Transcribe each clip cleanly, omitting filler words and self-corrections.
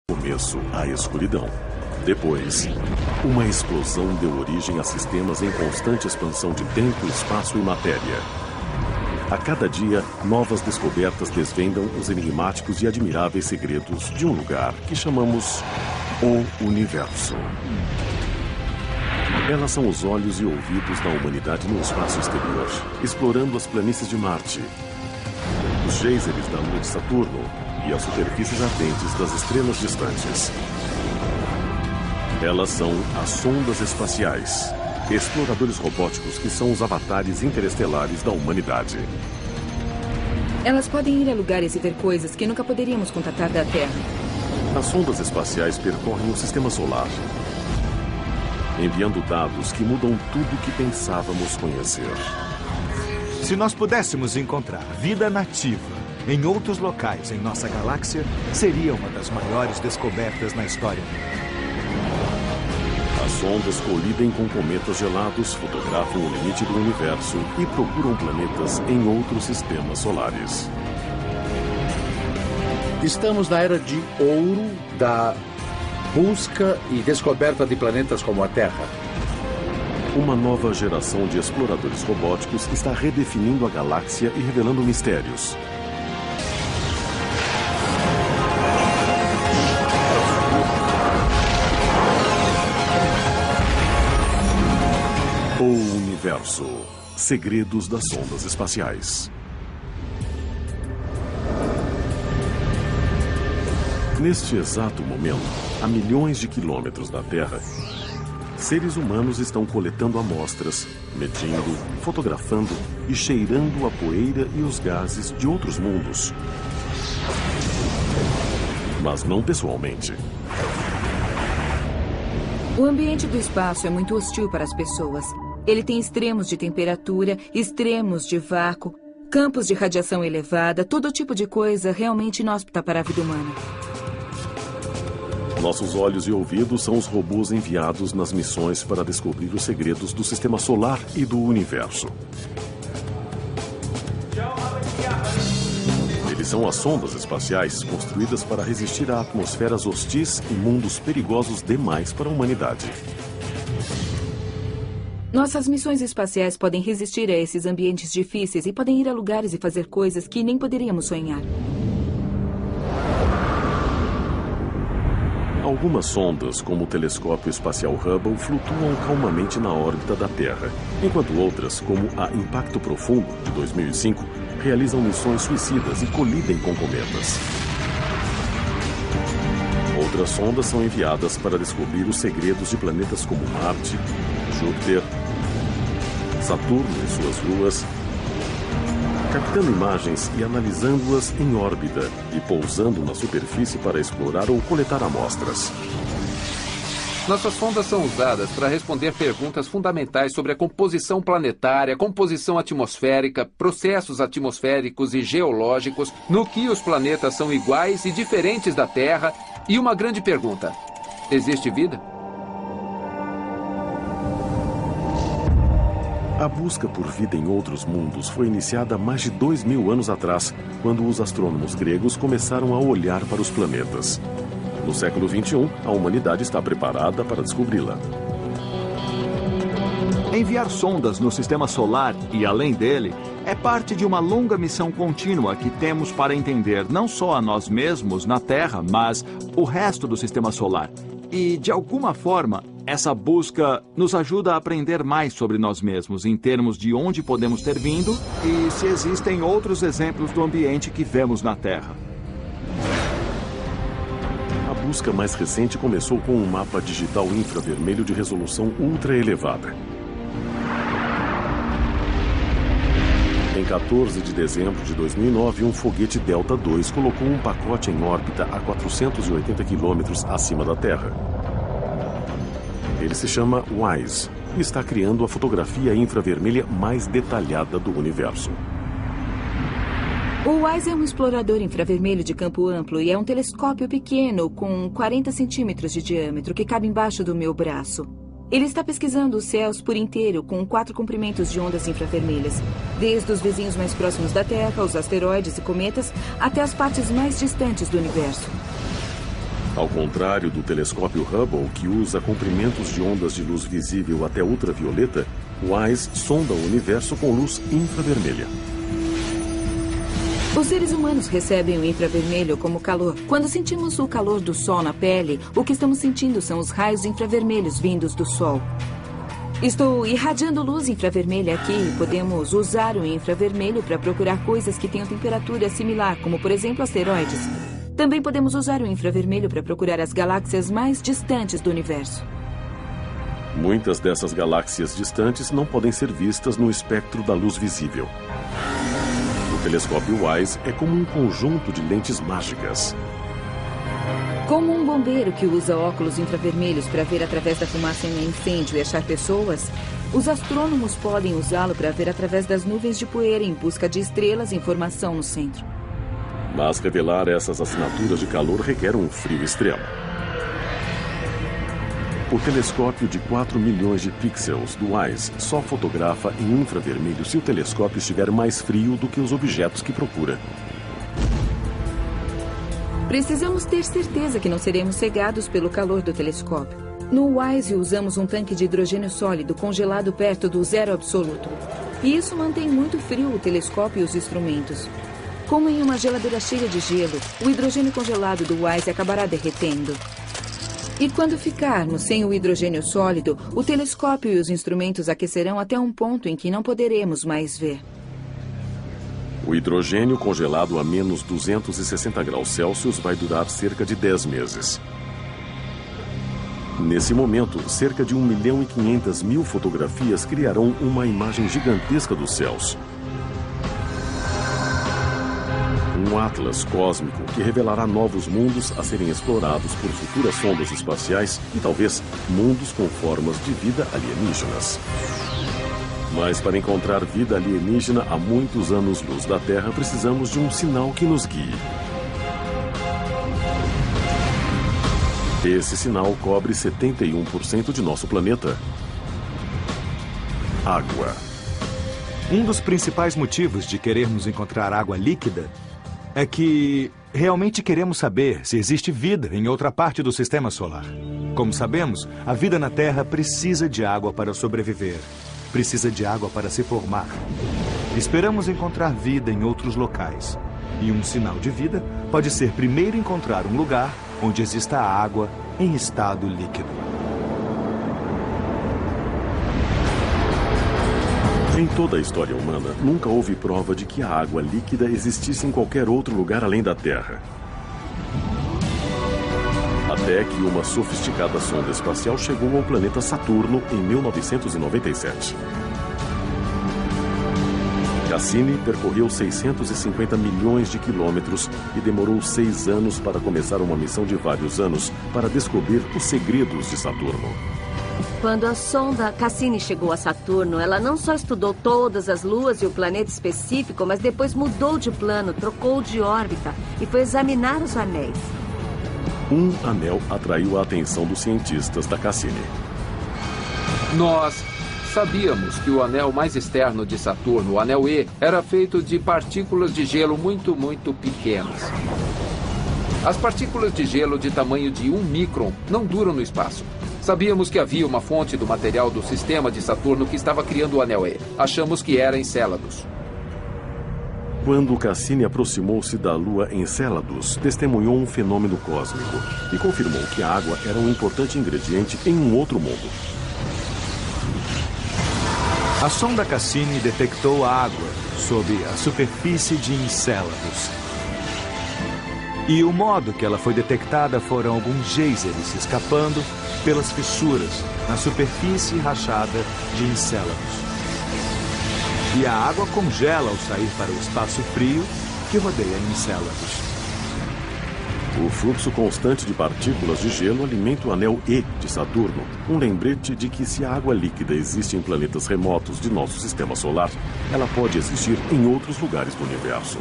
Começo, a escuridão. Depois, uma explosão deu origem a sistemas em constante expansão de tempo, espaço e matéria. A cada dia, novas descobertas desvendam os enigmáticos e admiráveis segredos de um lugar que chamamos o Universo. Elas são os olhos e ouvidos da humanidade no espaço exterior, explorando as planícies de Marte, os geysers da lua de Saturno e as superfícies ardentes das estrelas distantes. Elas são as sondas espaciais, exploradores robóticos que são os avatares interestelares da humanidade. Elas podem ir a lugares e ver coisas que nunca poderíamos contatar da Terra. As sondas espaciais percorrem o sistema solar, enviando dados que mudam tudo que pensávamos conhecer. Se nós pudéssemos encontrar vida nativa em outros locais em nossa galáxia, seria uma das maiores descobertas na história. As sondas colidem com cometas gelados, fotografam o limite do universo e procuram planetas em outros sistemas solares. Estamos na era de ouro da busca e descoberta de planetas como a Terra. Uma nova geração de exploradores robóticos está redefinindo a galáxia e revelando mistérios. O Universo. Segredos das sondas espaciais. Neste exato momento, a milhões de quilômetros da Terra, seres humanos estão coletando amostras, medindo, fotografando e cheirando a poeira e os gases de outros mundos. Mas não pessoalmente. O ambiente do espaço é muito hostil para as pessoas. Ele tem extremos de temperatura, extremos de vácuo, campos de radiação elevada, todo tipo de coisa realmente inóspita para a vida humana. Nossos olhos e ouvidos são os robôs enviados nas missões para descobrir os segredos do sistema solar e do universo. Eles são as sondas espaciais construídas para resistir a atmosferas hostis e mundos perigosos demais para a humanidade. Nossas missões espaciais podem resistir a esses ambientes difíceis e podem ir a lugares e fazer coisas que nem poderíamos sonhar. Algumas sondas, como o telescópio espacial Hubble, flutuam calmamente na órbita da Terra, enquanto outras, como a Impacto Profundo, de 2005, realizam missões suicidas e colidem com cometas. Outras sondas são enviadas para descobrir os segredos de planetas como Marte, Júpiter, Saturno e suas luas, captando imagens e analisando-as em órbita e pousando na superfície para explorar ou coletar amostras. Nossas sondas são usadas para responder perguntas fundamentais sobre a composição planetária, composição atmosférica, processos atmosféricos e geológicos, no que os planetas são iguais e diferentes da Terra, e uma grande pergunta: existe vida? A busca por vida em outros mundos foi iniciada há mais de 2000 anos atrás, quando os astrônomos gregos começaram a olhar para os planetas. No século XXI, a humanidade está preparada para descobri-la. Enviar sondas no sistema solar e além dele é parte de uma longa missão contínua que temos para entender não só a nós mesmos na Terra, mas o resto do sistema solar. E, de alguma forma, essa busca nos ajuda a aprender mais sobre nós mesmos, em termos de onde podemos ter vindo e se existem outros exemplos do ambiente que vemos na Terra. A busca mais recente começou com um mapa digital infravermelho de resolução ultra elevada. Em 14 de dezembro de 2009, um foguete Delta II colocou um pacote em órbita a 480 quilômetros acima da Terra. Ele se chama WISE e está criando a fotografia infravermelha mais detalhada do universo. O WISE é um explorador infravermelho de campo amplo e é um telescópio pequeno com 40 centímetros de diâmetro que cabe embaixo do meu braço. Ele está pesquisando os céus por inteiro com 4 comprimentos de ondas infravermelhas, desde os vizinhos mais próximos da Terra, os asteroides e cometas, até as partes mais distantes do universo. Ao contrário do telescópio Hubble, que usa comprimentos de ondas de luz visível até ultravioleta, o WISE sonda o universo com luz infravermelha. Os seres humanos recebem o infravermelho como calor. Quando sentimos o calor do sol na pele, o que estamos sentindo são os raios infravermelhos vindos do sol. Estou irradiando luz infravermelha aqui e podemos usar o infravermelho para procurar coisas que tenham temperatura similar, como, por exemplo, asteroides. Também podemos usar o infravermelho para procurar as galáxias mais distantes do universo. Muitas dessas galáxias distantes não podem ser vistas no espectro da luz visível. O telescópio WISE é como um conjunto de lentes mágicas. Como um bombeiro que usa óculos infravermelhos para ver através da fumaça em um incêndio e achar pessoas, os astrônomos podem usá-lo para ver através das nuvens de poeira em busca de estrelas em formação no centro. Mas revelar essas assinaturas de calor requer um frio extremo. O telescópio de 4 milhões de pixels do WISE só fotografa em infravermelho se o telescópio estiver mais frio do que os objetos que procura. Precisamos ter certeza que não seremos cegados pelo calor do telescópio. No WISE usamos um tanque de hidrogênio sólido congelado perto do zero absoluto. E isso mantém muito frio o telescópio e os instrumentos. Como em uma geladeira cheia de gelo, o hidrogênio congelado do WISE acabará derretendo. E quando ficarmos sem o hidrogênio sólido, o telescópio e os instrumentos aquecerão até um ponto em que não poderemos mais ver. O hidrogênio congelado a menos 260 graus Celsius vai durar cerca de 10 meses. Nesse momento, cerca de 1.500.000 fotografias criarão uma imagem gigantesca dos céus. Um atlas cósmico que revelará novos mundos a serem explorados por futuras sondas espaciais e talvez mundos com formas de vida alienígenas. Mas para encontrar vida alienígena a muitos anos-luz da Terra, precisamos de um sinal que nos guie. Esse sinal cobre 71% de nosso planeta. Água. Um dos principais motivos de querermos encontrar água líquida é que realmente queremos saber se existe vida em outra parte do sistema solar. Como sabemos, a vida na Terra precisa de água para sobreviver. Precisa de água para se formar. Esperamos encontrar vida em outros locais. E um sinal de vida pode ser primeiro encontrar um lugar onde exista água em estado líquido. Em toda a história humana, nunca houve prova de que a água líquida existisse em qualquer outro lugar além da Terra. Até que uma sofisticada sonda espacial chegou ao planeta Saturno em 1997. Cassini percorreu 650 milhões de quilômetros e demorou 6 anos para começar uma missão de vários anos para descobrir os segredos de Saturno. Quando a sonda Cassini chegou a Saturno, ela não só estudou todas as luas e o planeta específico, mas depois mudou de plano, trocou de órbita e foi examinar os anéis. Um anel atraiu a atenção dos cientistas da Cassini. Nós sabíamos que o anel mais externo de Saturno, o anel E, era feito de partículas de gelo muito pequenas. As partículas de gelo de tamanho de 1 micron não duram no espaço. Sabíamos que havia uma fonte do material do sistema de Saturno que estava criando o anel E. Achamos que era Encéladus. Quando Cassini aproximou-se da Lua Encéladus, testemunhou um fenômeno cósmico e confirmou que a água era um importante ingrediente em um outro mundo. A sonda Cassini detectou a água sob a superfície de Encéladus. E o modo que ela foi detectada foram alguns geysers escapando pelas fissuras na superfície rachada de Encéladus. E a água congela ao sair para o espaço frio que rodeia Encéladus. O fluxo constante de partículas de gelo alimenta o anel E de Saturno, um lembrete de que se a água líquida existe em planetas remotos de nosso sistema solar, ela pode existir em outros lugares do universo.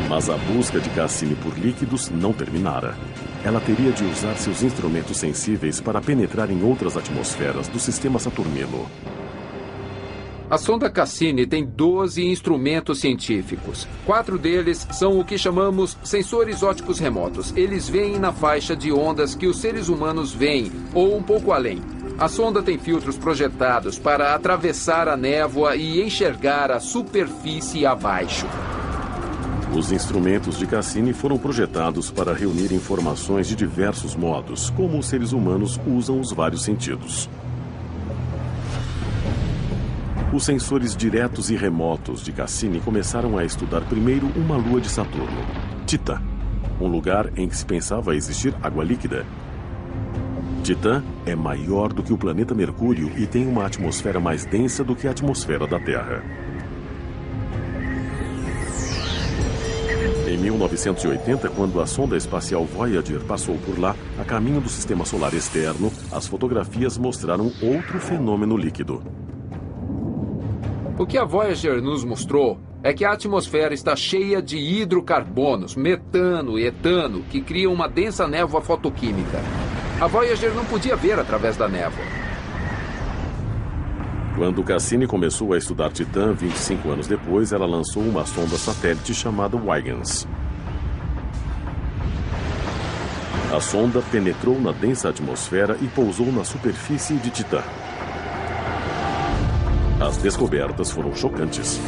Mas a busca de Cassini por líquidos não terminara. Ela teria de usar seus instrumentos sensíveis para penetrar em outras atmosferas do sistema saturnino. A sonda Cassini tem 12 instrumentos científicos. 4 deles são o que chamamos sensores ópticos remotos. Eles veem na faixa de ondas que os seres humanos veem, ou um pouco além. A sonda tem filtros projetados para atravessar a névoa e enxergar a superfície abaixo. Os instrumentos de Cassini foram projetados para reunir informações de diversos modos, como os seres humanos usam os vários sentidos. Os sensores diretos e remotos de Cassini começaram a estudar primeiro uma lua de Saturno, Titã, um lugar em que se pensava existir água líquida. Titã é maior do que o planeta Mercúrio e tem uma atmosfera mais densa do que a atmosfera da Terra. Em 1980, quando a sonda espacial Voyager passou por lá, a caminho do sistema solar externo, as fotografias mostraram outro fenômeno líquido. O que a Voyager nos mostrou é que a atmosfera está cheia de hidrocarbonos, metano e etano, que criam uma densa névoa fotoquímica. A Voyager não podia ver através da névoa. Quando Cassini começou a estudar Titã, 25 anos depois, ela lançou uma sonda satélite chamada Huygens. A sonda penetrou na densa atmosfera e pousou na superfície de Titã. As descobertas foram chocantes.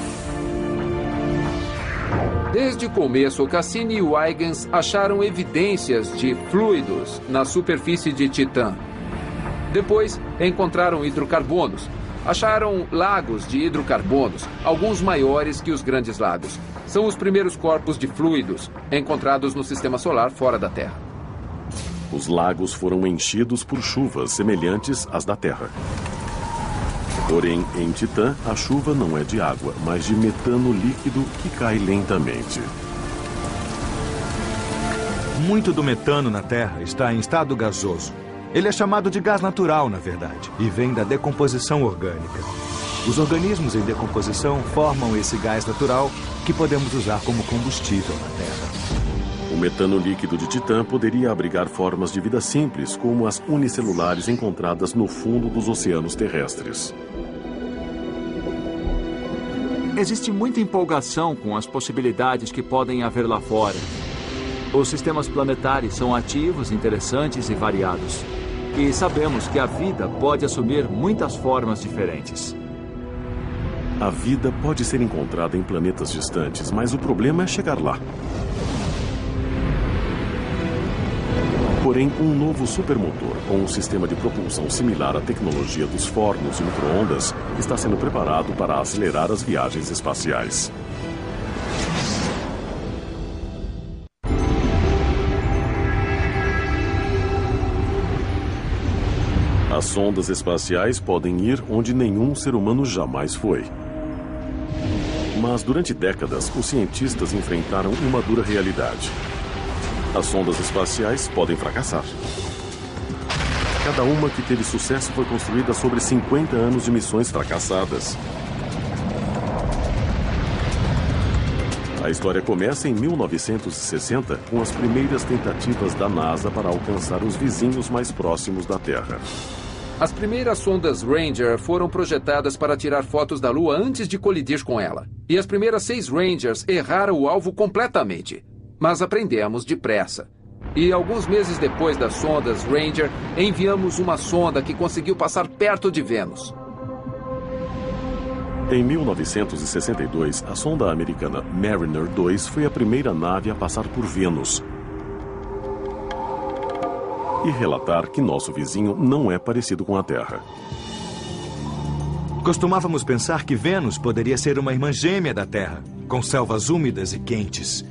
Desde o começo, Cassini e Huygens acharam evidências de fluidos na superfície de Titã. Depois, encontraram hidrocarbonos. Acharam lagos de hidrocarbonos, alguns maiores que os grandes lagos. São os primeiros corpos de fluidos encontrados no sistema solar fora da Terra. Os lagos foram enchidos por chuvas semelhantes às da Terra. Porém, em Titã, a chuva não é de água, mas de metano líquido que cai lentamente. Muito do metano na Terra está em estado gasoso. Ele é chamado de gás natural, na verdade, e vem da decomposição orgânica. Os organismos em decomposição formam esse gás natural que podemos usar como combustível na Terra. O metano líquido de Titã poderia abrigar formas de vida simples, como as unicelulares encontradas no fundo dos oceanos terrestres. Existe muita empolgação com as possibilidades que podem haver lá fora. Os sistemas planetários são ativos, interessantes e variados. E sabemos que a vida pode assumir muitas formas diferentes. A vida pode ser encontrada em planetas distantes, mas o problema é chegar lá. Porém, um novo supermotor com um sistema de propulsão similar à tecnologia dos fornos e micro-ondas está sendo preparado para acelerar as viagens espaciais. As sondas espaciais podem ir onde nenhum ser humano jamais foi. Mas durante décadas, os cientistas enfrentaram uma dura realidade. As sondas espaciais podem fracassar. Cada uma que teve sucesso foi construída sobre 50 anos de missões fracassadas. A história começa em 1960, com as primeiras tentativas da NASA para alcançar os vizinhos mais próximos da Terra. As primeiras sondas Ranger foram projetadas para tirar fotos da Lua antes de colidir com ela. E as primeiras 6 Rangers erraram o alvo completamente. Mas aprendemos depressa. E alguns meses depois das sondas Ranger, enviamos uma sonda que conseguiu passar perto de Vênus. Em 1962, a sonda americana Mariner 2 foi a primeira nave a passar por Vênus. E relatar que nosso vizinho não é parecido com a Terra. Costumávamos pensar que Vênus poderia ser uma irmã gêmea da Terra, com selvas úmidas e quentes.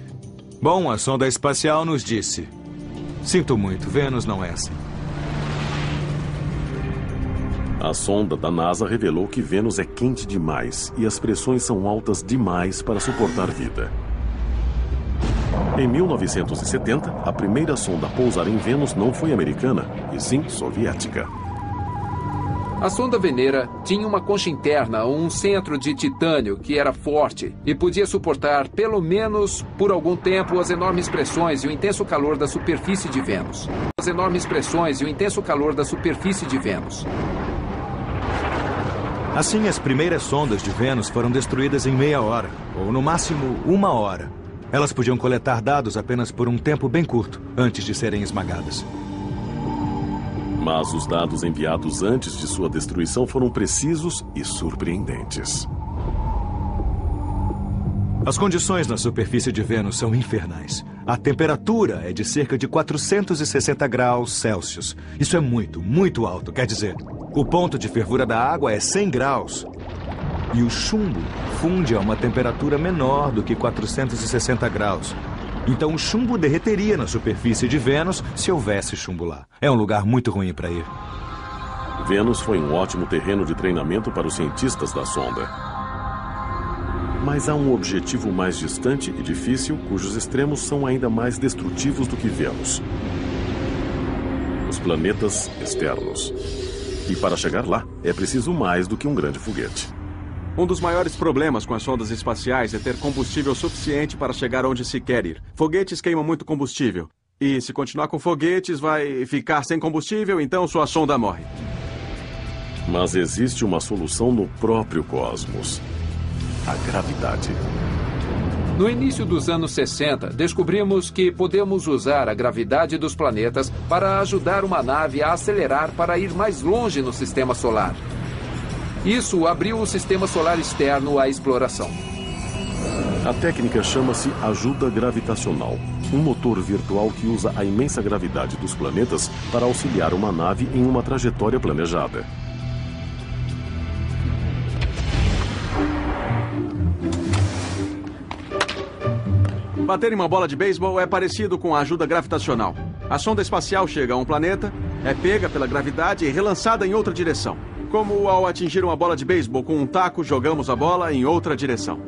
Bom, a sonda espacial nos disse: sinto muito, Vênus não é assim. A sonda da NASA revelou que Vênus é quente demais e as pressões são altas demais para suportar vida. Em 1970, a primeira sonda a pousar em Vênus não foi americana, e sim soviética. A sonda Venera tinha uma concha interna, um centro de titânio que era forte e podia suportar, pelo menos por algum tempo, as enormes pressões e o intenso calor da superfície de Vênus. As enormes pressões e o intenso calor da superfície de Vênus. Assim, as primeiras sondas de Vênus foram destruídas em meia hora, ou no máximo 1 hora. Elas podiam coletar dados apenas por um tempo bem curto, antes de serem esmagadas. Mas os dados enviados antes de sua destruição foram precisos e surpreendentes. As condições na superfície de Vênus são infernais. A temperatura é de cerca de 460 graus Celsius. Isso é muito, muito alto. Quer dizer, o ponto de fervura da água é 100 graus. E o chumbo funde a uma temperatura menor do que 460 graus. Então o chumbo derreteria na superfície de Vênus se houvesse chumbo lá. É um lugar muito ruim para ir. Vênus foi um ótimo terreno de treinamento para os cientistas da sonda. Mas há um objetivo mais distante e difícil, cujos extremos são ainda mais destrutivos do que Vênus. Os planetas externos. E para chegar lá, é preciso mais do que um grande foguete. Um dos maiores problemas com as sondas espaciais é ter combustível suficiente para chegar onde se quer ir. Foguetes queimam muito combustível. E se continuar com foguetes, vai ficar sem combustível, então sua sonda morre. Mas existe uma solução no próprio cosmos. A gravidade. No início dos anos 60, descobrimos que podemos usar a gravidade dos planetas para ajudar uma nave a acelerar para ir mais longe no sistema solar. Isso abriu o sistema solar externo à exploração. A técnica chama-se ajuda gravitacional, um motor virtual que usa a imensa gravidade dos planetas para auxiliar uma nave em uma trajetória planejada. Bater em uma bola de beisebol é parecido com a ajuda gravitacional. A sonda espacial chega a um planeta, é pega pela gravidade e relançada em outra direção. Como ao atingir uma bola de beisebol com um taco, jogamos a bola em outra direção.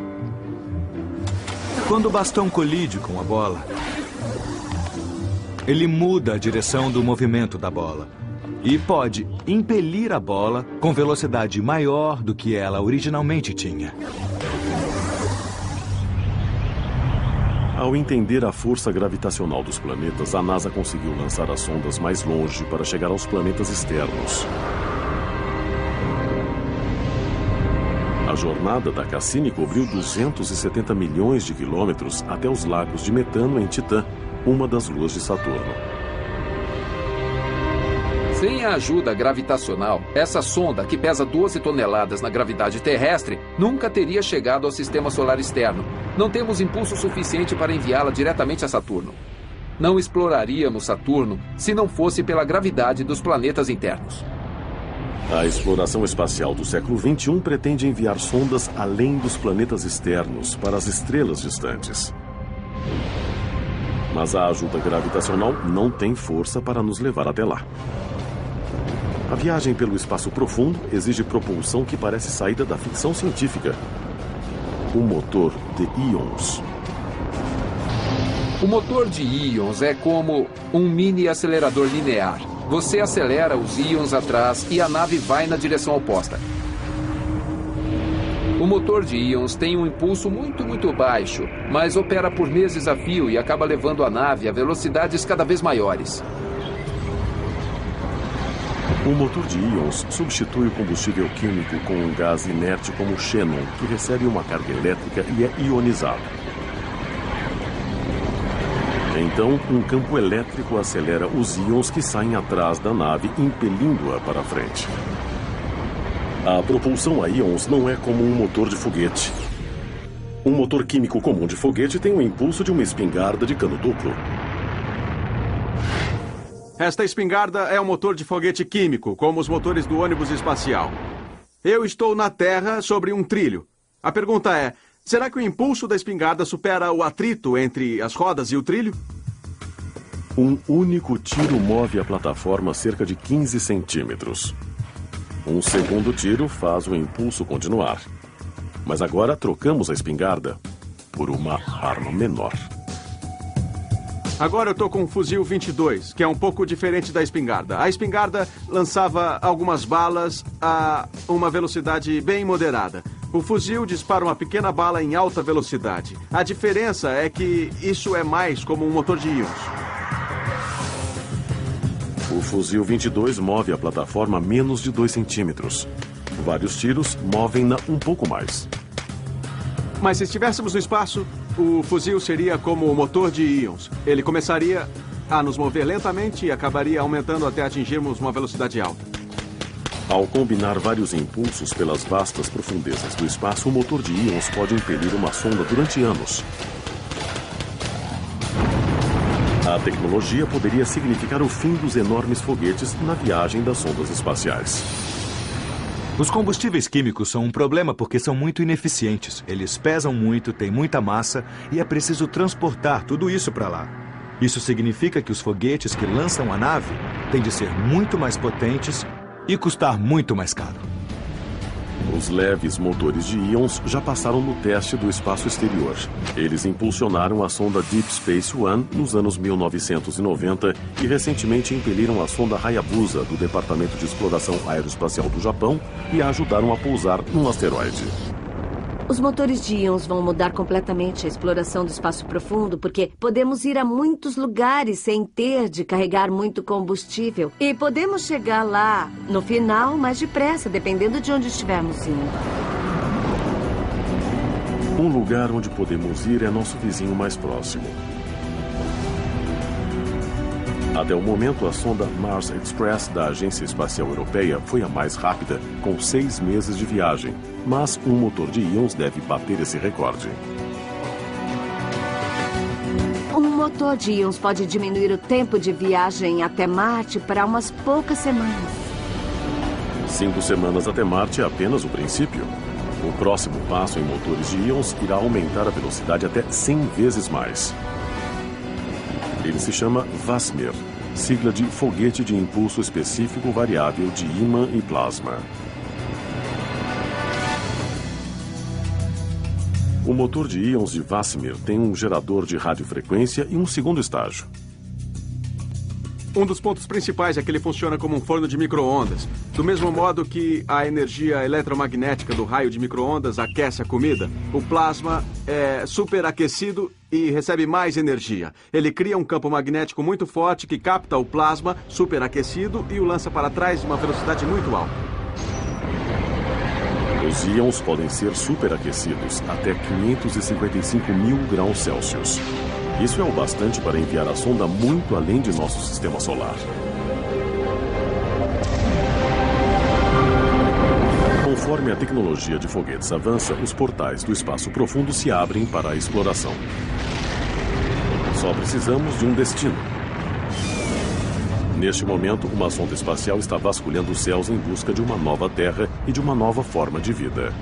Quando o bastão colide com a bola, ele muda a direção do movimento da bola e pode impelir a bola com velocidade maior do que ela originalmente tinha. Ao entender a força gravitacional dos planetas, a NASA conseguiu lançar as sondas mais longe para chegar aos planetas externos. A jornada da Cassini cobriu 270 milhões de quilômetros até os lagos de metano em Titã, uma das luas de Saturno. Sem a ajuda gravitacional, essa sonda, que pesa 12 toneladas na gravidade terrestre, nunca teria chegado ao sistema solar externo. Não temos impulso suficiente para enviá-la diretamente a Saturno. Não exploraríamos Saturno se não fosse pela gravidade dos planetas internos. A exploração espacial do século XXI pretende enviar sondas além dos planetas externos para as estrelas distantes. Mas a ajuda gravitacional não tem força para nos levar até lá. A viagem pelo espaço profundo exige propulsão que parece saída da ficção científica. Um motor de íons. O motor de íons é como um mini acelerador linear. Você acelera os íons atrás e a nave vai na direção oposta. O motor de íons tem um impulso muito baixo, mas opera por meses a fio e acaba levando a nave a velocidades cada vez maiores. O motor de íons substitui o combustível químico com um gás inerte como o xenon, que recebe uma carga elétrica e é ionizado. Então, um campo elétrico acelera os íons que saem atrás da nave, impelindo-a para frente. A propulsão a íons não é como um motor de foguete. Um motor químico comum de foguete tem o impulso de uma espingarda de cano duplo. Esta espingarda é um motor de foguete químico, como os motores do ônibus espacial. Eu estou na Terra sobre um trilho. A pergunta é, será que o impulso da espingarda supera o atrito entre as rodas e o trilho? Um único tiro move a plataforma cerca de 15 centímetros. Um segundo tiro faz o impulso continuar. Mas agora trocamos a espingarda por uma arma menor. Agora eu estou com um fuzil 22, que é um pouco diferente da espingarda. A espingarda lançava algumas balas a uma velocidade bem moderada. O fuzil dispara uma pequena bala em alta velocidade. A diferença é que isso é mais como um motor de íons. O fuzil 22 move a plataforma menos de 2 centímetros. Vários tiros movem-na um pouco mais. Mas se estivéssemos no espaço, o fuzil seria como o motor de íons. Ele começaria a nos mover lentamente e acabaria aumentando até atingirmos uma velocidade alta. Ao combinar vários impulsos pelas vastas profundezas do espaço, o motor de íons pode impelir uma sonda durante anos. A tecnologia poderia significar o fim dos enormes foguetes na viagem das sondas espaciais. Os combustíveis químicos são um problema porque são muito ineficientes. Eles pesam muito, têm muita massa e é preciso transportar tudo isso para lá. Isso significa que os foguetes que lançam a nave têm de ser muito mais potentes e custar muito mais caro. Os leves motores de íons já passaram no teste do espaço exterior. Eles impulsionaram a sonda Deep Space One nos anos 1990 e recentemente impeliram a sonda Hayabusa do Departamento de Exploração Aeroespacial do Japão e a ajudaram a pousar num asteroide. Os motores de íons vão mudar completamente a exploração do espaço profundo, porque podemos ir a muitos lugares sem ter de carregar muito combustível. E podemos chegar lá, no final, mais depressa, dependendo de onde estivermos indo. Um lugar onde podemos ir é nosso vizinho mais próximo. Até o momento, a sonda Mars Express da Agência Espacial Europeia foi a mais rápida, com 6 meses de viagem. Mas um motor de íons deve bater esse recorde. Um motor de íons pode diminuir o tempo de viagem até Marte para umas poucas semanas. 5 semanas até Marte é apenas o princípio. O próximo passo em motores de íons irá aumentar a velocidade até 100 vezes mais. Ele se chama VASMIR, sigla de Foguete de Impulso Específico Variável de Ímã e Plasma. O motor de íons de VASMIR tem um gerador de radiofrequência e um segundo estágio. Um dos pontos principais é que ele funciona como um forno de micro-ondas. Do mesmo modo que a energia eletromagnética do raio de micro-ondas aquece a comida, o plasma é superaquecido e recebe mais energia. Ele cria um campo magnético muito forte que capta o plasma superaquecido e o lança para trás em uma velocidade muito alta. Os íons podem ser superaquecidos até 555 mil graus Celsius. Isso é o bastante para enviar a sonda muito além de nosso sistema solar. Conforme a tecnologia de foguetes avança, os portais do espaço profundo se abrem para a exploração. Só precisamos de um destino. Neste momento, uma sonda espacial está vasculhando os céus em busca de uma nova Terra e de uma nova forma de vida.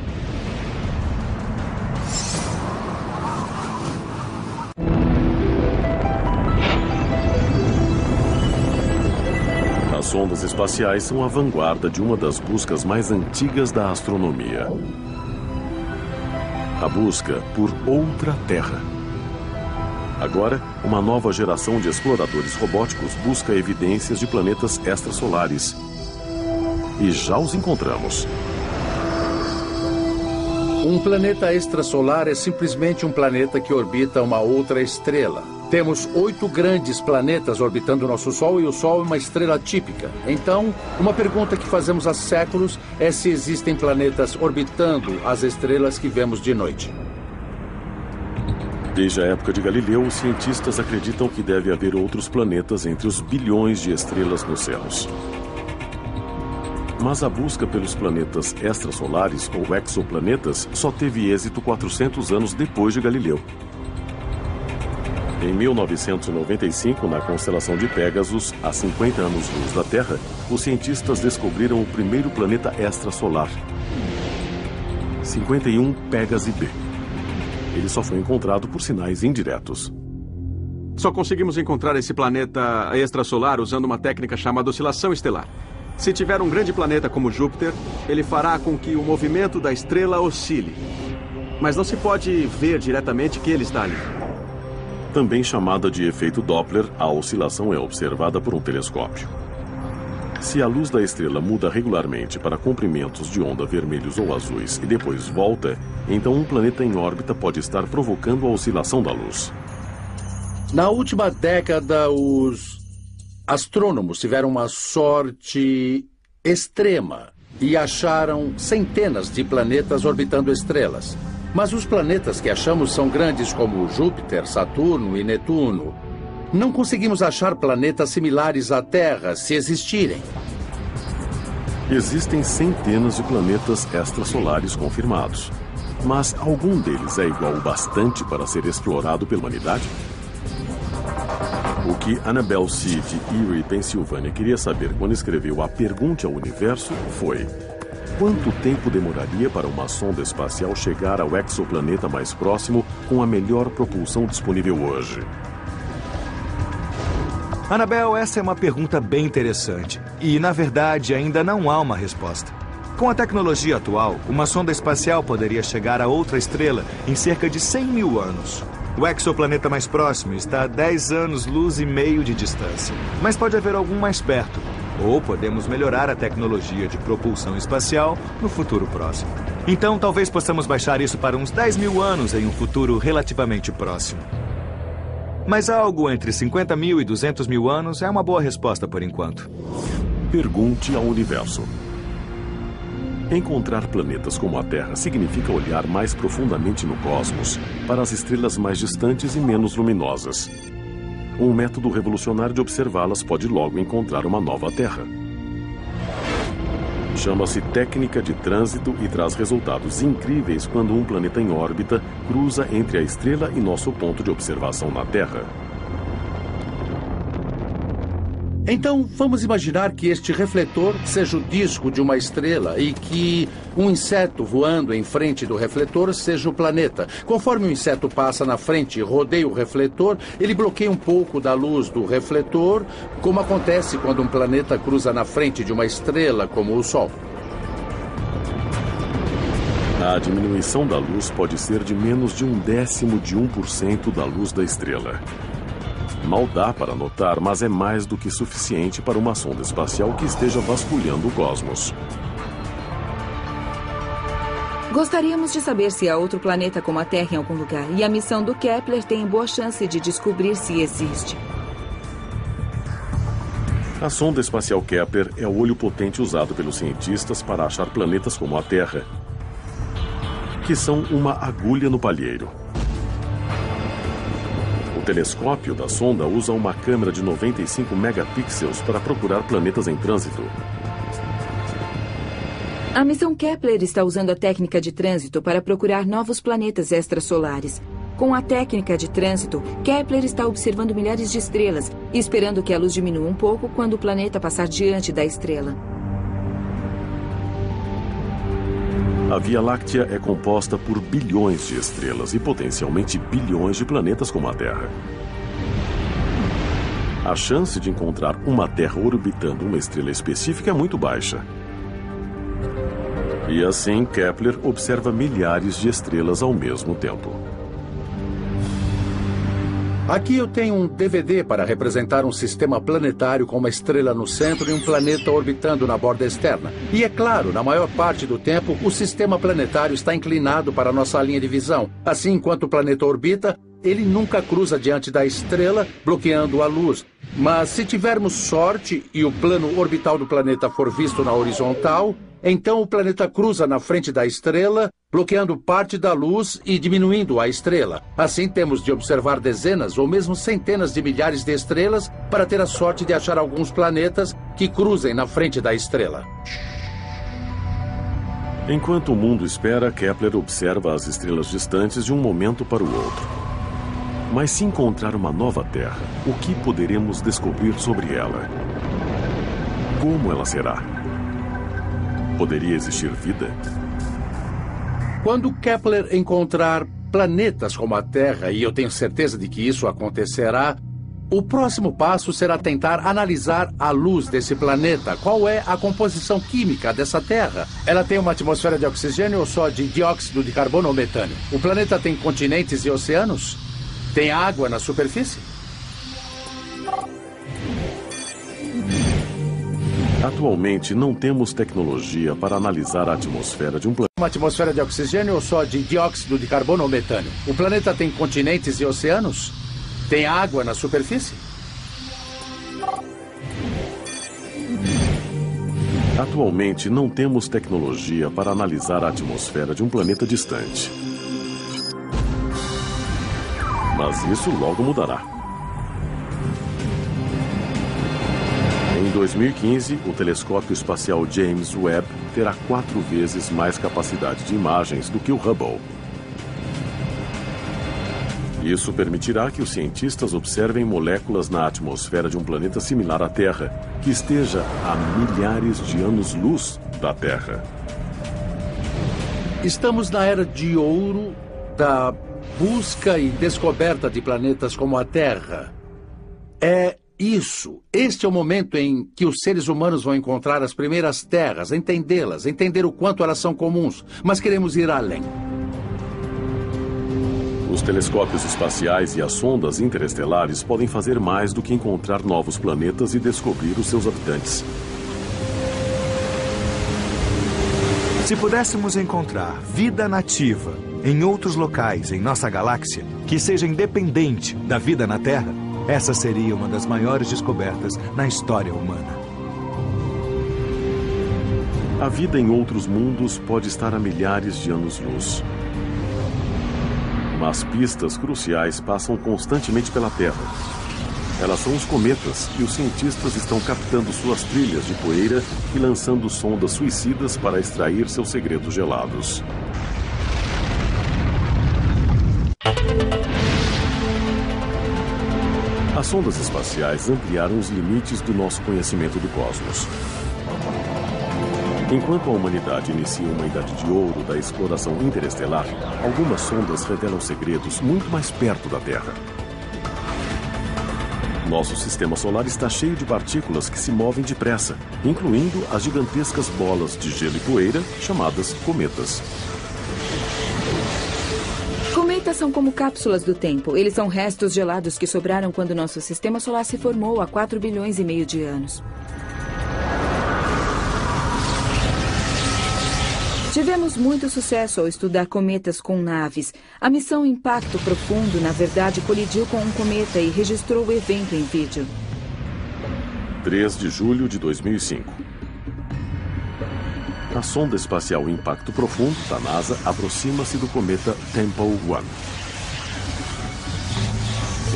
As sondas espaciais são a vanguarda de uma das buscas mais antigas da astronomia. A busca por outra Terra. Agora, uma nova geração de exploradores robóticos busca evidências de planetas extrasolares. E já os encontramos. Um planeta extrasolar é simplesmente um planeta que orbita uma outra estrela. Temos 8 grandes planetas orbitando nosso Sol e o Sol é uma estrela típica. Então, uma pergunta que fazemos há séculos é se existem planetas orbitando as estrelas que vemos de noite. Desde a época de Galileu, os cientistas acreditam que deve haver outros planetas entre os bilhões de estrelas nos céus. Mas a busca pelos planetas extrasolares ou exoplanetas só teve êxito 400 anos depois de Galileu. Em 1995, na constelação de Pégasus, a 50 anos-luz da Terra, os cientistas descobriram o primeiro planeta extrasolar, 51 Pégase B. Ele só foi encontrado por sinais indiretos. Só conseguimos encontrar esse planeta extrasolar usando uma técnica chamada oscilação estelar. Se tiver um grande planeta como Júpiter, ele fará com que o movimento da estrela oscile. Mas não se pode ver diretamente que ele está ali. Também chamada de efeito Doppler, a oscilação é observada por um telescópio. Se a luz da estrela muda regularmente para comprimentos de onda vermelhos ou azuis e depois volta, então um planeta em órbita pode estar provocando a oscilação da luz. Na última década, os astrônomos tiveram uma sorte extrema e acharam centenas de planetas orbitando estrelas. Mas os planetas que achamos são grandes como Júpiter, Saturno e Netuno. Não conseguimos achar planetas similares à Terra, se existirem. Existem centenas de planetas extrasolares confirmados. Mas algum deles é igual o bastante para ser explorado pela humanidade? O que Annabel C. de Erie, Pensilvânia, queria saber quando escreveu a Pergunte ao Universo foi: quanto tempo demoraria para uma sonda espacial chegar ao exoplaneta mais próximo com a melhor propulsão disponível hoje? Annabel, essa é uma pergunta bem interessante. E, na verdade, ainda não há uma resposta. Com a tecnologia atual, uma sonda espacial poderia chegar a outra estrela em cerca de 100 mil anos. O exoplaneta mais próximo está a 10 anos-luz e meio de distância. Mas pode haver algum mais perto. Ou podemos melhorar a tecnologia de propulsão espacial no futuro próximo. Então, talvez possamos baixar isso para uns 10 mil anos em um futuro relativamente próximo. Mas algo entre 50 mil e 200 mil anos é uma boa resposta por enquanto. Pergunte ao Universo. Encontrar planetas como a Terra significa olhar mais profundamente no cosmos, para as estrelas mais distantes e menos luminosas. Um método revolucionário de observá-las pode logo encontrar uma nova Terra. Chama-se técnica de trânsito e traz resultados incríveis quando um planeta em órbita cruza entre a estrela e nosso ponto de observação na Terra. Então, vamos imaginar que este refletor seja o disco de uma estrela e que um inseto voando em frente do refletor seja o planeta. Conforme o inseto passa na frente e rodeia o refletor, ele bloqueia um pouco da luz do refletor, como acontece quando um planeta cruza na frente de uma estrela, como o Sol. A diminuição da luz pode ser de menos de 0,1% da luz da estrela. Mal dá para notar, mas é mais do que suficiente para uma sonda espacial que esteja vasculhando o cosmos. Gostaríamos de saber se há outro planeta como a Terra em algum lugar, e a missão do Kepler tem boa chance de descobrir se existe. A sonda espacial Kepler é o olho potente usado pelos cientistas para achar planetas como a Terra, que são uma agulha no palheiro. O telescópio da sonda usa uma câmera de 95 megapixels para procurar planetas em trânsito. A missão Kepler está usando a técnica de trânsito para procurar novos planetas extrasolares. Com a técnica de trânsito, Kepler está observando milhares de estrelas e esperando que a luz diminua um pouco quando o planeta passar diante da estrela. A Via Láctea é composta por bilhões de estrelas e potencialmente bilhões de planetas como a Terra. A chance de encontrar uma Terra orbitando uma estrela específica é muito baixa. E assim, Kepler observa milhares de estrelas ao mesmo tempo. Aqui eu tenho um DVD para representar um sistema planetário com uma estrela no centro e um planeta orbitando na borda externa. E é claro, na maior parte do tempo, o sistema planetário está inclinado para a nossa linha de visão. Assim, enquanto o planeta orbita, ele nunca cruza diante da estrela, bloqueando a luz. Mas se tivermos sorte e o plano orbital do planeta for visto na horizontal, então o planeta cruza na frente da estrela, bloqueando parte da luz e diminuindo a estrela. Assim, temos de observar dezenas ou mesmo centenas de milhares de estrelas para ter a sorte de achar alguns planetas que cruzem na frente da estrela. Enquanto o mundo espera, Kepler observa as estrelas distantes de um momento para o outro. Mas se encontrar uma nova Terra, o que poderemos descobrir sobre ela? Como ela será? Poderia existir vida? Quando Kepler encontrar planetas como a Terra, e eu tenho certeza de que isso acontecerá, o próximo passo será tentar analisar a luz desse planeta. Qual é a composição química dessa Terra? Ela tem uma atmosfera de oxigênio ou só de dióxido de carbono ou metânio? O planeta tem continentes e oceanos? Tem água na superfície? Atualmente, não temos tecnologia para analisar a atmosfera de um planeta. Uma atmosfera de oxigênio ou só de dióxido de carbono ou metânio? O planeta tem continentes e oceanos? Tem água na superfície? Atualmente, não temos tecnologia para analisar a atmosfera de um planeta distante. Mas isso logo mudará. Em 2015, o telescópio espacial James Webb terá 4 vezes mais capacidade de imagens do que o Hubble. Isso permitirá que os cientistas observem moléculas na atmosfera de um planeta similar à Terra, que esteja a milhares de anos-luz da Terra. Estamos na era de ouro da busca e descoberta de planetas como a Terra. Este é o momento em que os seres humanos vão encontrar as primeiras terras, entendê-las, entender o quanto elas são comuns, mas queremos ir além. Os telescópios espaciais e as sondas interestelares podem fazer mais do que encontrar novos planetas e descobrir os seus habitantes. Se pudéssemos encontrar vida nativa em outros locais em nossa galáxia, que seja independente da vida na Terra, essa seria uma das maiores descobertas na história humana. A vida em outros mundos pode estar a milhares de anos-luz. Mas pistas cruciais passam constantemente pela Terra. Elas são os cometas, e os cientistas estão captando suas trilhas de poeira e lançando sondas suicidas para extrair seus segredos gelados. As sondas espaciais ampliaram os limites do nosso conhecimento do cosmos. Enquanto a humanidade inicia uma idade de ouro da exploração interestelar, algumas sondas revelam segredos muito mais perto da Terra. Nosso sistema solar está cheio de partículas que se movem depressa, incluindo as gigantescas bolas de gelo e poeira chamadas cometas. Cometas são como cápsulas do tempo. Eles são restos gelados que sobraram quando nosso sistema solar se formou há 4,5 bilhões de anos. Tivemos muito sucesso ao estudar cometas com naves. A missão Impacto Profundo, na verdade, colidiu com um cometa e registrou o evento em vídeo. 3 de julho de 2005. A sonda espacial Impacto Profundo, da NASA, aproxima-se do cometa Tempel 1.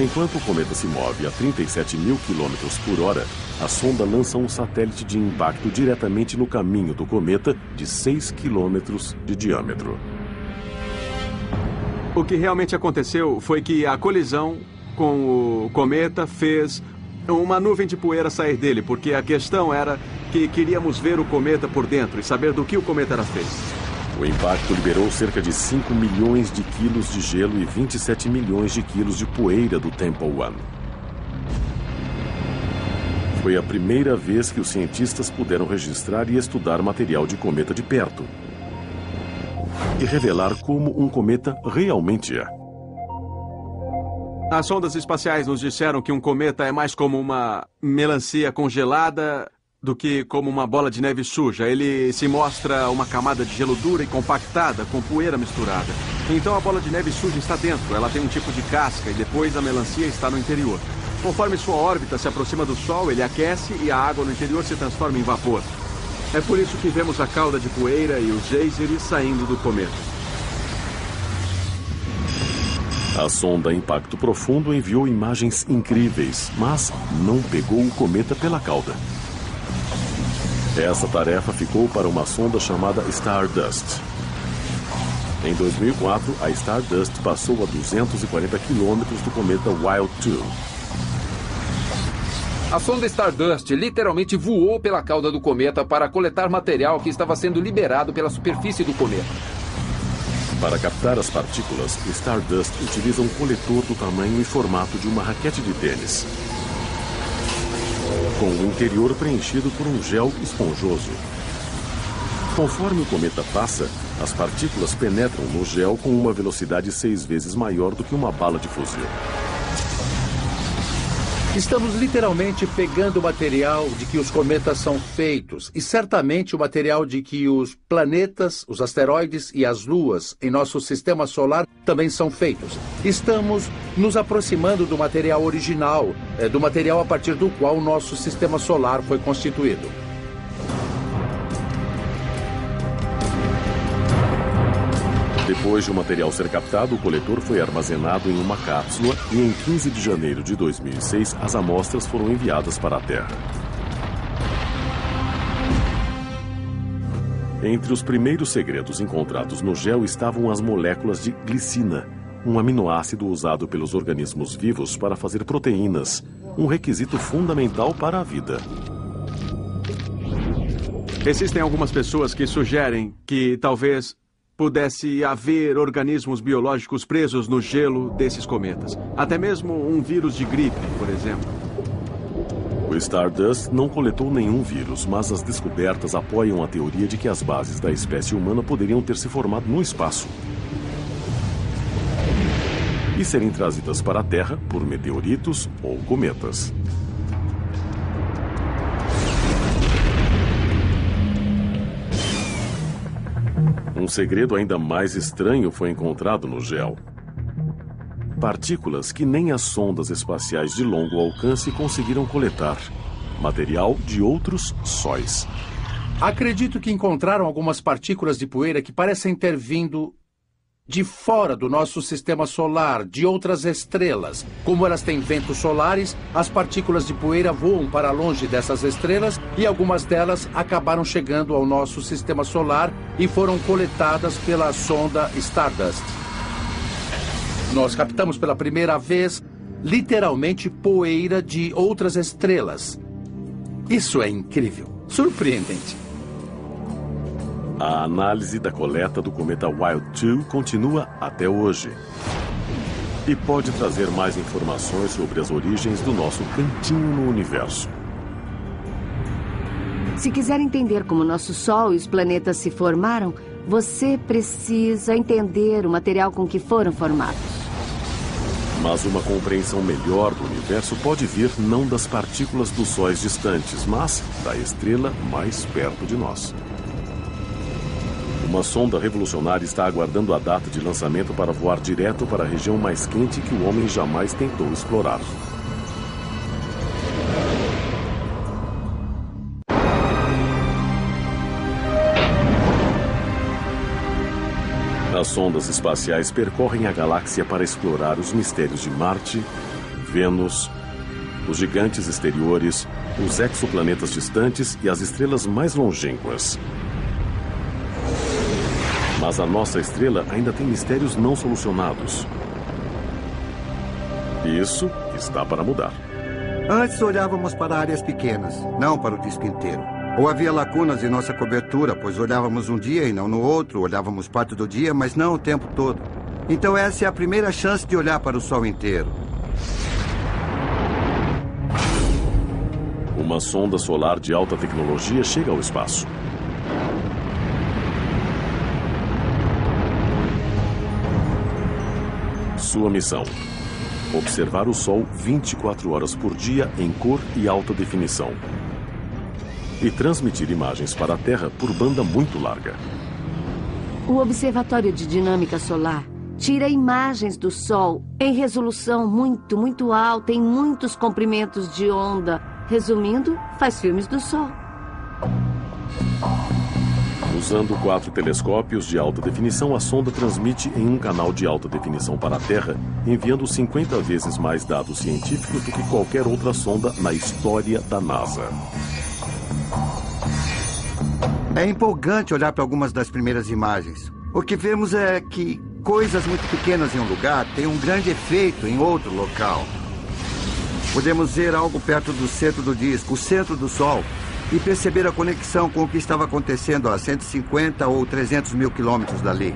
Enquanto o cometa se move a 37 mil quilômetros por hora, a sonda lança um satélite de impacto diretamente no caminho do cometa de 6 quilômetros de diâmetro. O que realmente aconteceu foi que a colisão com o cometa fez uma nuvem de poeira sair dele, porque a questão era que queríamos ver o cometa por dentro e saber do que o cometa era feito. O impacto liberou cerca de 5 milhões de quilos de gelo e 27 milhões de quilos de poeira do Tempel 1. Foi a primeira vez que os cientistas puderam registrar e estudar material de cometa de perto e revelar como um cometa realmente é. As sondas espaciais nos disseram que um cometa é mais como uma melancia congelada do que como uma bola de neve suja. Ele se mostra uma camada de gelo dura e compactada com poeira misturada. Então a bola de neve suja está dentro. Ela tem um tipo de casca e depois a melancia está no interior. Conforme sua órbita se aproxima do Sol, ele aquece e a água no interior se transforma em vapor. É por isso que vemos a cauda de poeira e os geysers saindo do cometa. A sonda Impacto Profundo enviou imagens incríveis, mas não pegou o cometa pela cauda. Essa tarefa ficou para uma sonda chamada Stardust. Em 2004, a Stardust passou a 240 quilômetros do cometa Wild 2. A sonda Stardust literalmente voou pela cauda do cometa para coletar material que estava sendo liberado pela superfície do cometa. Para captar as partículas, Stardust utiliza um coletor do tamanho e formato de uma raquete de tênis, com o interior preenchido por um gel esponjoso. Conforme o cometa passa, as partículas penetram no gel com uma velocidade 6 vezes maior do que uma bala de fuzil. Estamos literalmente pegando o material de que os cometas são feitos e certamente o material de que os planetas, os asteroides e as luas em nosso sistema solar também são feitos. Estamos nos aproximando do material original, do material a partir do qual o nosso sistema solar foi constituído. Depois de o material ser captado, o coletor foi armazenado em uma cápsula e em 15 de janeiro de 2006, as amostras foram enviadas para a Terra. Entre os primeiros segredos encontrados no gel estavam as moléculas de glicina, um aminoácido usado pelos organismos vivos para fazer proteínas, um requisito fundamental para a vida. Existem algumas pessoas que sugerem que talvez pudesse haver organismos biológicos presos no gelo desses cometas. Até mesmo um vírus de gripe, por exemplo. O Stardust não coletou nenhum vírus, mas as descobertas apoiam a teoria de que as bases da espécie humana poderiam ter se formado no espaço e serem trazidas para a Terra por meteoritos ou cometas. Um segredo ainda mais estranho foi encontrado no gel. Partículas que nem as sondas espaciais de longo alcance conseguiram coletar. Material de outros sóis. Acredito que encontraram algumas partículas de poeira que parecem ter vindo de fora do nosso sistema solar, de outras estrelas. Como elas têm ventos solares, as partículas de poeira voam para longe dessas estrelas e algumas delas acabaram chegando ao nosso sistema solar e foram coletadas pela sonda Stardust. Nós captamos pela primeira vez, literalmente, poeira de outras estrelas. Isso é incrível, surpreendente. A análise da coleta do cometa Wild 2 continua até hoje. E pode trazer mais informações sobre as origens do nosso cantinho no universo. Se quiser entender como nosso Sol e os planetas se formaram, você precisa entender o material com que foram formados. Mas uma compreensão melhor do universo pode vir não das partículas dos sóis distantes, mas da estrela mais perto de nós. Uma sonda revolucionária está aguardando a data de lançamento para voar direto para a região mais quente que o homem jamais tentou explorar. As sondas espaciais percorrem a galáxia para explorar os mistérios de Marte, Vênus, os gigantes exteriores, os exoplanetas distantes e as estrelas mais longínquas. Mas a nossa estrela ainda tem mistérios não solucionados. Isso está para mudar. Antes olhávamos para áreas pequenas, não para o disco inteiro. Ou havia lacunas em nossa cobertura, pois olhávamos um dia e não no outro, olhávamos parte do dia, mas não o tempo todo. Então essa é a primeira chance de olhar para o Sol inteiro. Uma sonda solar de alta tecnologia chega ao espaço. Sua missão: observar o Sol 24 horas por dia em cor e alta definição. E transmitir imagens para a Terra por banda muito larga. O Observatório de Dinâmica Solar tira imagens do Sol em resolução muito alta, em muitos comprimentos de onda. Resumindo, faz filmes do Sol. Usando 4 telescópios de alta definição, a sonda transmite em um canal de alta definição para a Terra, enviando 50 vezes mais dados científicos do que qualquer outra sonda na história da NASA. É empolgante olhar para algumas das primeiras imagens. O que vemos é que coisas muito pequenas em um lugar têm um grande efeito em outro local. Podemos ver algo perto do centro do disco, o centro do Sol, e perceber a conexão com o que estava acontecendo a 150 ou 300 mil quilômetros dali.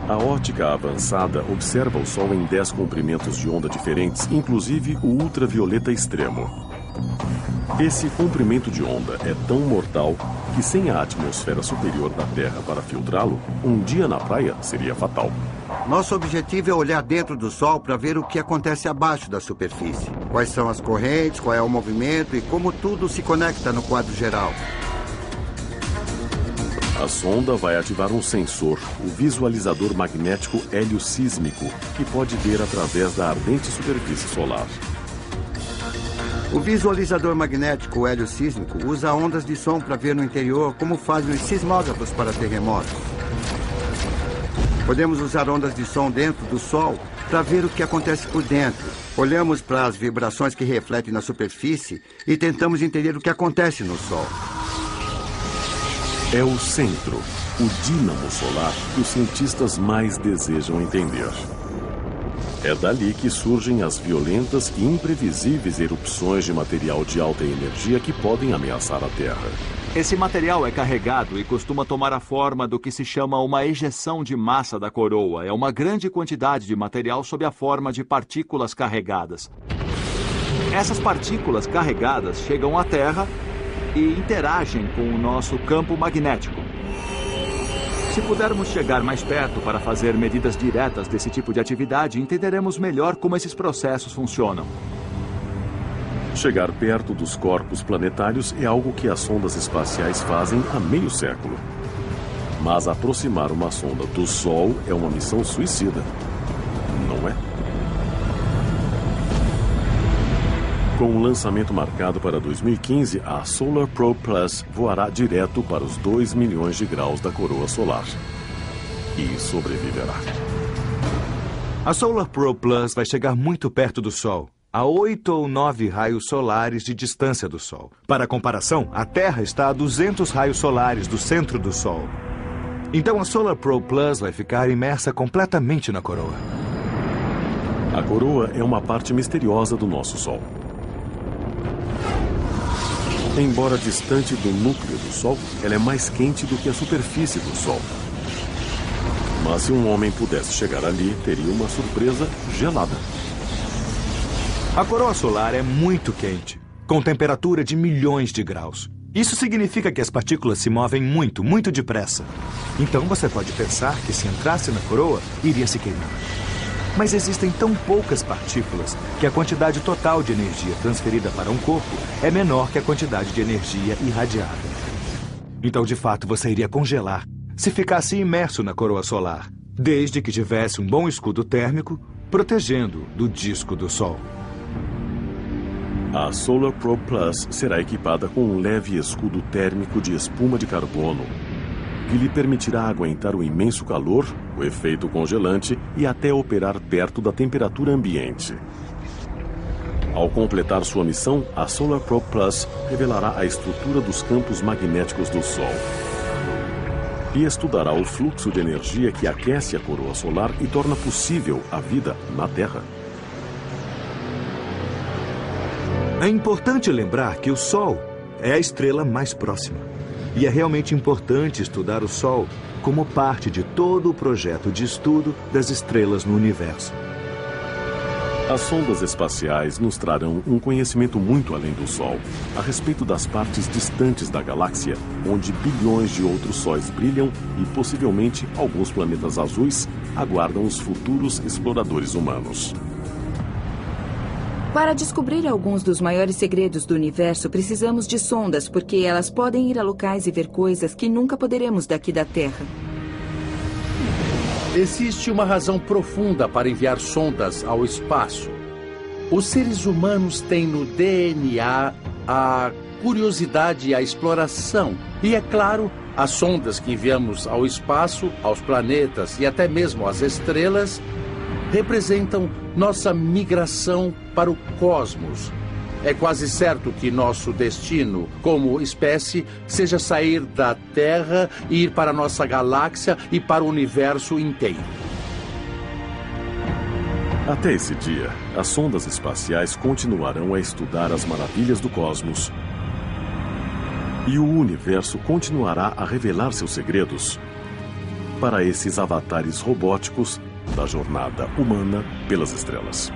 A ótica avançada observa o Sol em 10 comprimentos de onda diferentes, inclusive o ultravioleta extremo. Esse comprimento de onda é tão mortal que, sem a atmosfera superior da Terra para filtrá-lo, um dia na praia seria fatal. Nosso objetivo é olhar dentro do Sol para ver o que acontece abaixo da superfície. Quais são as correntes, qual é o movimento e como tudo se conecta no quadro geral. A sonda vai ativar um sensor, o visualizador magnético heliosísmico, que pode ver através da ardente superfície solar. O visualizador magnético heliosísmico usa ondas de som para ver no interior como fazem os sismógrafos para terremotos. Podemos usar ondas de som dentro do Sol para ver o que acontece por dentro. Olhamos para as vibrações que refletem na superfície e tentamos entender o que acontece no Sol. É o centro, o dínamo solar, que os cientistas mais desejam entender. É dali que surgem as violentas e imprevisíveis erupções de material de alta energia que podem ameaçar a Terra. Esse material é carregado e costuma tomar a forma do que se chama uma ejeção de massa da coroa. É uma grande quantidade de material sob a forma de partículas carregadas. Essas partículas carregadas chegam à Terra e interagem com o nosso campo magnético. Se pudermos chegar mais perto para fazer medidas diretas desse tipo de atividade, entenderemos melhor como esses processos funcionam. Chegar perto dos corpos planetários é algo que as sondas espaciais fazem há meio século. Mas aproximar uma sonda do Sol é uma missão suicida, não é? Com o lançamento marcado para 2015, a Solar Probe Plus voará direto para os 2 milhões de graus da coroa solar. E sobreviverá. A Solar Probe Plus vai chegar muito perto do Sol, a 8 ou 9 raios solares de distância do Sol. Para comparação, a Terra está a 200 raios solares do centro do Sol. Então a Solar Probe Plus vai ficar imersa completamente na coroa. A coroa é uma parte misteriosa do nosso Sol. Embora distante do núcleo do Sol, ela é mais quente do que a superfície do Sol. Mas se um homem pudesse chegar ali, teria uma surpresa gelada. A coroa solar é muito quente, com temperatura de milhões de graus. Isso significa que as partículas se movem muito, muito depressa. Então você pode pensar que se entrasse na coroa, iria se queimar. Mas existem tão poucas partículas que a quantidade total de energia transferida para um corpo é menor que a quantidade de energia irradiada. Então, de fato, você iria congelar se ficasse imerso na coroa solar, desde que tivesse um bom escudo térmico protegendo do disco do Sol. A Solar Probe Plus será equipada com um leve escudo térmico de espuma de carbono, que lhe permitirá aguentar o imenso calor, o efeito congelante e até operar perto da temperatura ambiente. Ao completar sua missão, a Solar Probe Plus revelará a estrutura dos campos magnéticos do Sol e estudará o fluxo de energia que aquece a coroa solar e torna possível a vida na Terra. É importante lembrar que o Sol é a estrela mais próxima. E é realmente importante estudar o Sol como parte de todo o projeto de estudo das estrelas no universo. As sondas espaciais nos trarão um conhecimento muito além do Sol, a respeito das partes distantes da galáxia, onde bilhões de outros sóis brilham e possivelmente alguns planetas azuis aguardam os futuros exploradores humanos. Para descobrir alguns dos maiores segredos do universo, precisamos de sondas, porque elas podem ir a locais e ver coisas que nunca poderemos daqui da Terra. Existe uma razão profunda para enviar sondas ao espaço. Os seres humanos têm no DNA a curiosidade e a exploração. E, é claro, as sondas que enviamos ao espaço, aos planetas e até mesmo às estrelas representam nossa migração para o cosmos. É quase certo que nosso destino, como espécie, seja sair da Terra e ir para nossa galáxia e para o universo inteiro. Até esse dia, as sondas espaciais continuarão a estudar as maravilhas do cosmos. E o universo continuará a revelar seus segredos para esses avatares robóticos da jornada humana pelas estrelas.